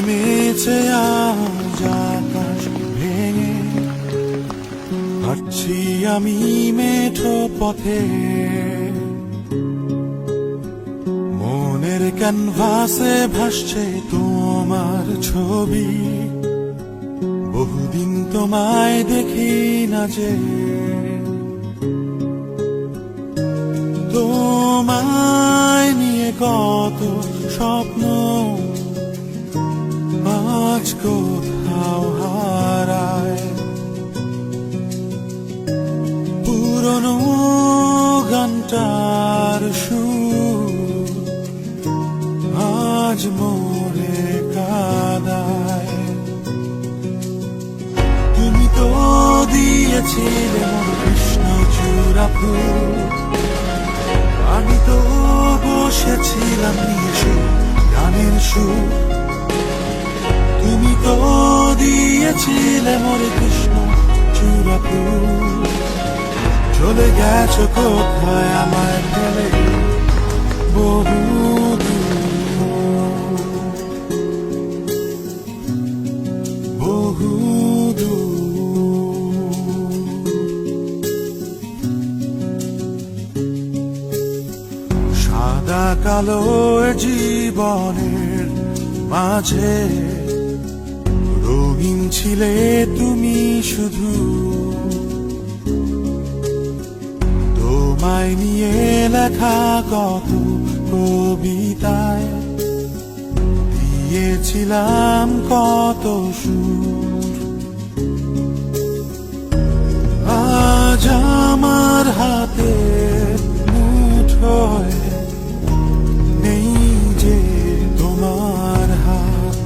নেমেছে আজ আকাশ ভেঙে, হাঁটছি আমি মেঠো পথে, মনের ক্যানভাসে ভাসছে তোমার ছবি। বহুদিন তোমায় দেখি না যে, তোমায় নিয়ে কত স্বপ্ন আজ কোথাও হারায়। পুরনো গানটার সুর আজ মোরে কাদায়। তুমি তো দিয়েছিলে মোর কৃষ্ণচূড়া ফুল, আমি তো বসেছিলাম নিয়ে সুর, গানের সুর। তুমি তো দিয়েছিলে মোর কৃষ্ণচূড়া ফুল, চলে গেছো কোথায় আমায় ফেলে বহু দূর, বহু দূর। সাদা কালো জীবনের মাঝে রঙিন ছিলে তুমি শুধু, তোমায় নিয়ে লেখা কত কবিতায় দিয়েছিলাম কত সুর। আজ আমার হাতে মুঠোয় নেই যে তোমার হাত,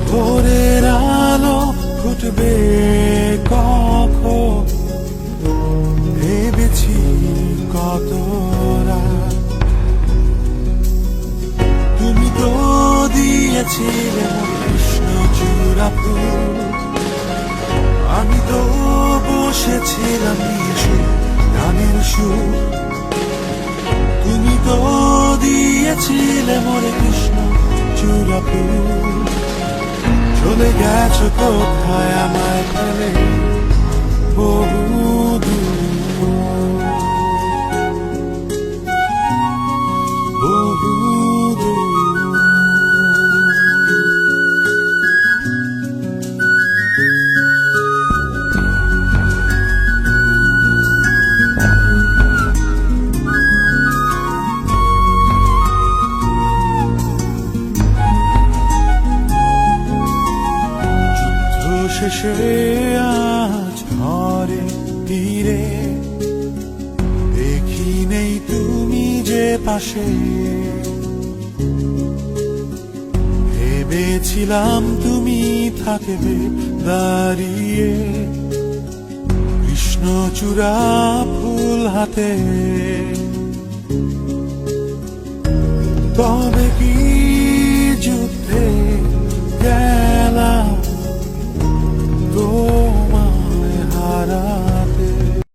ভোরের আলো ফুটবে কখন ভেবেছি কত রাত। তুমি তো দিয়েছিলে কৃষ্ণচূড়া ফুল, আমি তো বসেছিলাম নিয়ে সুর, গানের সুর। তুমি তো দিয়েছিলে মোরে কৃষ্ণচূড়া ফুল, চলে গেছো কোথায় আমায় ফেলে বহু দূর, বহু দূর। শেষে আজ ঘরে ফিরে দেখি নেই তুমি যে পাশে, ভেবেছিলাম তুমি থাকবে দাঁড়িয়ে কৃষ্ণচূড়া ফুল হাতে। তবে কি